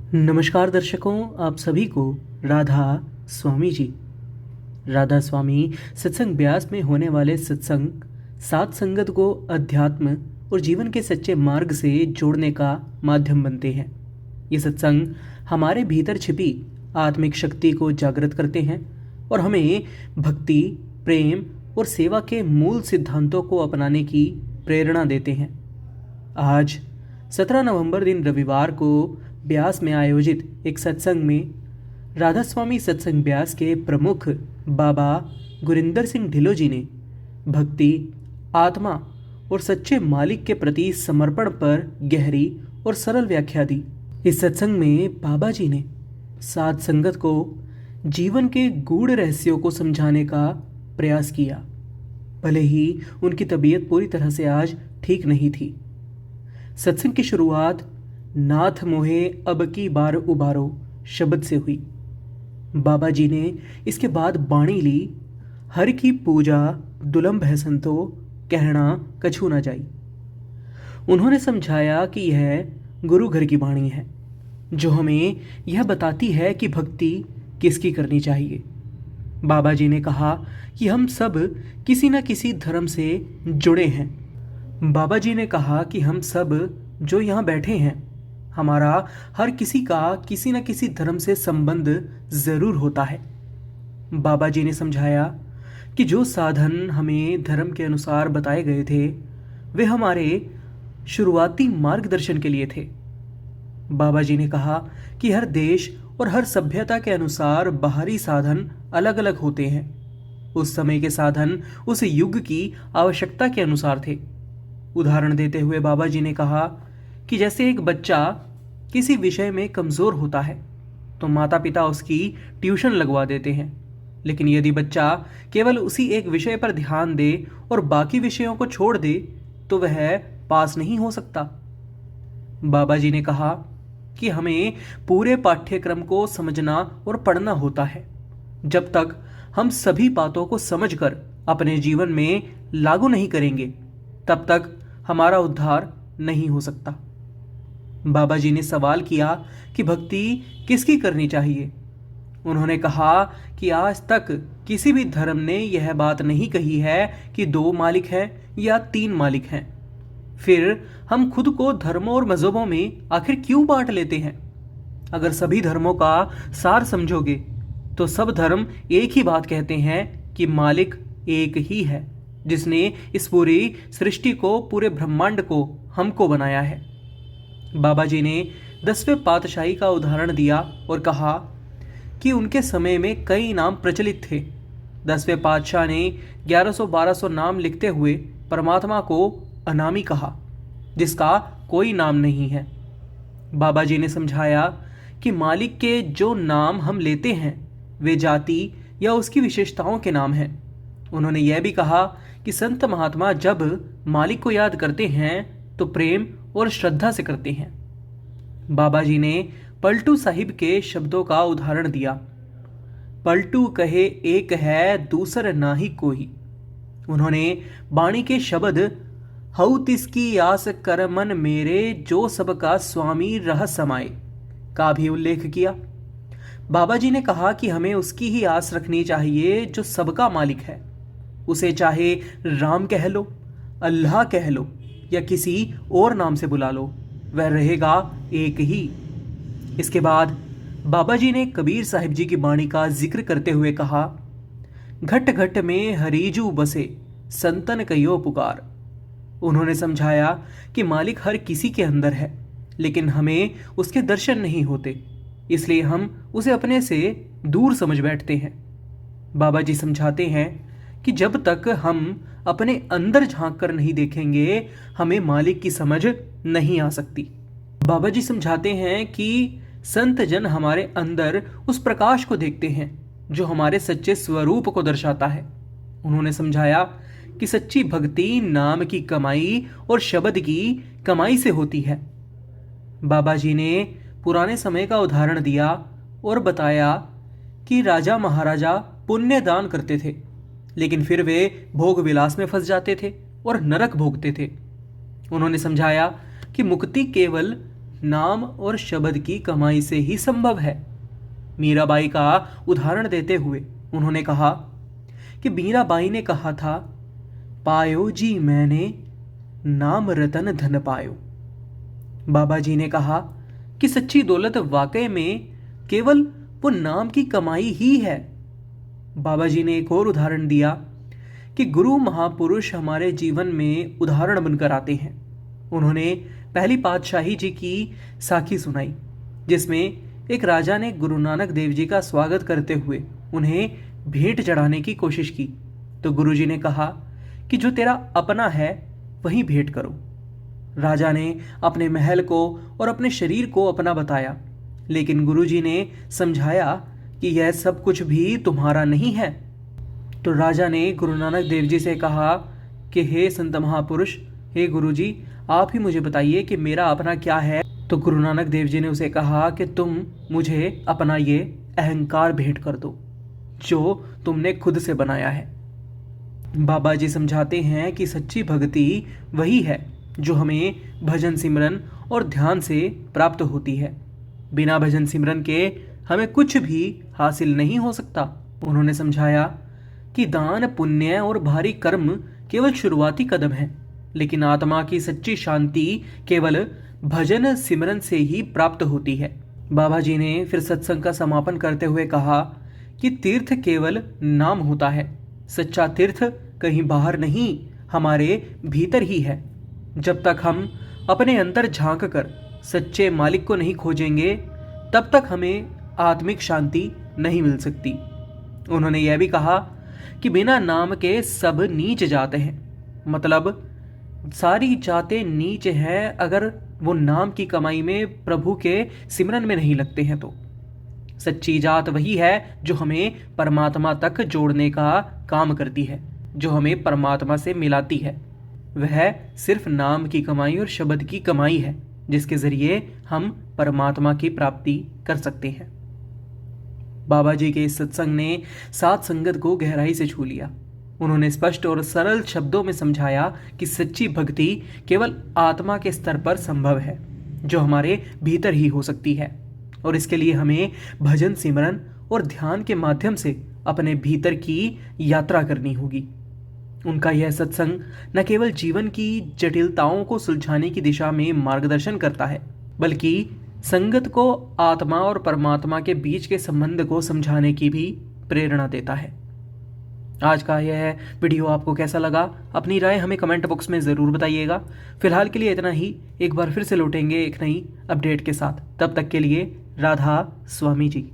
नमस्कार दर्शकों, आप सभी को राधा स्वामी जी। राधा स्वामी सत्संग ब्यास में होने वाले सत्संग सात संगत को अध्यात्म और जीवन के सच्चे मार्ग से जोड़ने का माध्यम बनते हैं। ये सत्संग हमारे भीतर छिपी आत्मिक शक्ति को जागृत करते हैं और हमें भक्ति, प्रेम और सेवा के मूल सिद्धांतों को अपनाने की प्रेरणा देते हैं। आज 17 नवंबर दिन रविवार को ब्यास में आयोजित एक सत्संग में राधा स्वामी सत्संग ब्यास के प्रमुख बाबा गुरिंदर सिंह ढिल्लों जी ने भक्ति, आत्मा और सच्चे मालिक के प्रति समर्पण पर गहरी और सरल व्याख्या दी। इस सत्संग में बाबा जी ने सात संगत को जीवन के गूढ़ रहस्यों को समझाने का प्रयास किया। भले ही उनकी तबीयत पूरी तरह से आज ठीक नहीं थी। सत्संग की शुरुआत नाथ मोहे अब की बार उबारो शब्द से हुई। बाबा जी ने इसके बाद बाणी ली, हर की पूजा दुलंभ है संतो, कहना कछु न जाई। उन्होंने समझाया कि यह गुरु घर की बाणी है, जो हमें यह बताती है कि भक्ति किसकी करनी चाहिए। बाबा जी ने कहा कि हम सब किसी न किसी धर्म से जुड़े हैं। बाबा जी ने कहा कि हम सब जो यहाँ बैठे हैं, हमारा हर किसी का किसी न किसी धर्म से संबंध जरूर होता है। बाबा जी ने समझाया कि जो साधन हमें धर्म के अनुसार बताए गए थे, वे हमारे शुरुआती मार्गदर्शन के लिए थे। बाबा जी ने कहा कि हर देश और हर सभ्यता के अनुसार बाहरी साधन अलग अलग होते हैं। उस समय के साधन उस युग की आवश्यकता के अनुसार थे। उदाहरण देते हुए बाबा जी ने कहा कि जैसे एक बच्चा किसी विषय में कमज़ोर होता है तो माता पिता उसकी ट्यूशन लगवा देते हैं, लेकिन यदि बच्चा केवल उसी एक विषय पर ध्यान दे और बाकी विषयों को छोड़ दे तो वह पास नहीं हो सकता। बाबा जी ने कहा कि हमें पूरे पाठ्यक्रम को समझना और पढ़ना होता है। जब तक हम सभी बातों को समझकर अपने जीवन में लागू नहीं करेंगे, तब तक हमारा उद्धार नहीं हो सकता। बाबा जी ने सवाल किया कि भक्ति किसकी करनी चाहिए। उन्होंने कहा कि आज तक किसी भी धर्म ने यह बात नहीं कही है कि दो मालिक हैं या तीन मालिक हैं। फिर हम खुद को धर्मों और मजहबों में आखिर क्यों बांट लेते हैं? अगर सभी धर्मों का सार समझोगे तो सब धर्म एक ही बात कहते हैं कि मालिक एक ही है, जिसने इस पूरी सृष्टि को, पूरे ब्रह्मांड को, हमको बनाया है। बाबा जी ने 10वें पातशाही का उदाहरण दिया और कहा कि उनके समय में कई नाम प्रचलित थे। 10वें पातशाह ने 1100-1200 नाम लिखते हुए परमात्मा को अनामी कहा, जिसका कोई नाम नहीं है। बाबा जी ने समझाया कि मालिक के जो नाम हम लेते हैं वे जाति या उसकी विशेषताओं के नाम हैं। उन्होंने यह भी कहा कि संत महात्मा जब मालिक को याद करते हैं तो प्रेम और श्रद्धा से करते हैं। बाबा जी ने पलटू साहिब के शब्दों का उदाहरण दिया। पलटू कहे एक है दूसर नाही कोई। उन्होंने बाणी के शब्द हऊ तिसकी आस कर मन मेरे जो सबका स्वामी रह समाए का भी उल्लेख किया। बाबा जी ने कहा कि हमें उसकी ही आस रखनी चाहिए जो सबका मालिक है। उसे चाहे राम कह लो, अल्लाह कह लो या किसी और नाम से बुला लो, वह रहेगा एक ही। इसके बाद बाबा जी ने कबीर साहिब जी की बाणी का जिक्र करते हुए कहा, घट घट में हरीजू बसे संतन कयो पुकार। उन्होंने समझाया कि मालिक हर किसी के अंदर है, लेकिन हमें उसके दर्शन नहीं होते, इसलिए हम उसे अपने से दूर समझ बैठते हैं। बाबा जी समझाते हैं कि जब तक हम अपने अंदर झांक कर नहीं देखेंगे, हमें मालिक की समझ नहीं आ सकती। बाबा जी समझाते हैं कि संत जन हमारे अंदर उस प्रकाश को देखते हैं जो हमारे सच्चे स्वरूप को दर्शाता है। उन्होंने समझाया कि सच्ची भक्ति नाम की कमाई और शब्द की कमाई से होती है। बाबा जी ने पुराने समय का उदाहरण दिया और बताया कि राजा महाराजा पुण्य दान करते थे, लेकिन फिर वे भोग विलास में फंस जाते थे और नरक भोगते थे। उन्होंने समझाया कि मुक्ति केवल नाम और शब्द की कमाई से ही संभव है। मीराबाई का उदाहरण देते हुए उन्होंने कहा कि मीराबाई ने कहा था, पायो जी मैंने नाम रतन धन पायो। बाबा जी ने कहा कि सच्ची दौलत वाकई में केवल वो नाम की कमाई ही है। बाबा जी ने एक और उदाहरण दिया कि गुरु महापुरुष हमारे जीवन में उदाहरण बनकर आते हैं। उन्होंने पहली पातशाही जी की साखी सुनाई, जिसमें एक राजा ने गुरु नानक देव जी का स्वागत करते हुए उन्हें भेंट चढ़ाने की कोशिश की, तो गुरु जी ने कहा कि जो तेरा अपना है वही भेंट करो। राजा ने अपने महल को और अपने शरीर को अपना बताया, लेकिन गुरु जी ने समझाया कि यह सब कुछ भी तुम्हारा नहीं है। तो राजा ने गुरु नानक देव जी से कहा कि हे संत महापुरुष, हे गुरु जी, आप ही मुझे बताइए कि मेरा अपना क्या है। तो गुरु नानक देव जी ने उसे कहा कि तुम मुझे अपना ये अहंकार भेंट कर दो जो तुमने खुद से बनाया है। बाबा जी समझाते हैं कि सच्ची भक्ति वही है जो हमें भजन सिमरन और ध्यान से प्राप्त होती है। बिना भजन सिमरन के हमें कुछ भी हासिल नहीं हो सकता। उन्होंने समझाया कि दान, पुण्य और भारी कर्म केवल शुरुआती कदम हैं, लेकिन आत्मा की सच्ची शांति केवल भजन सिमरन से ही प्राप्त होती है। बाबा जी ने फिर सत्संग का समापन करते हुए कहा कि तीर्थ केवल नाम होता है, सच्चा तीर्थ कहीं बाहर नहीं, हमारे भीतर ही है। जब तक हम अपने अंदर झांक कर सच्चे मालिक को नहीं खोजेंगे, तब तक हमें आत्मिक शांति नहीं मिल सकती। उन्होंने यह भी कहा कि बिना नाम के सब नीच जाते हैं, मतलब सारी जातें नीच हैं अगर वो नाम की कमाई में, प्रभु के सिमरन में नहीं लगते हैं। तो सच्ची जात वही है जो हमें परमात्मा तक जोड़ने का काम करती है, जो हमें परमात्मा से मिलाती है। वह सिर्फ नाम की कमाई और शब्द की कमाई है जिसके जरिए हम परमात्मा की प्राप्ति कर सकते हैं। बाबा जी के इस सत्संग ने सात संगत को गहराई से छू लिया। उन्होंने स्पष्ट और सरल शब्दों में समझाया कि सच्ची भक्ति केवल आत्मा के स्तर पर संभव है, जो हमारे भीतर ही हो सकती है, और इसके लिए हमें भजन सिमरन और ध्यान के माध्यम से अपने भीतर की यात्रा करनी होगी। उनका यह सत्संग न केवल जीवन की जटिलताओं को सुलझाने की दिशा में मार्गदर्शन करता है, बल्कि संगत को आत्मा और परमात्मा के बीच के संबंध को समझाने की भी प्रेरणा देता है। आज का यह वीडियो आपको कैसा लगा? अपनी राय हमें कमेंट बॉक्स में ज़रूर बताइएगा। फिलहाल के लिए इतना ही। एक बार फिर से लौटेंगे एक नई अपडेट के साथ। तब तक के लिए राधा स्वामी जी।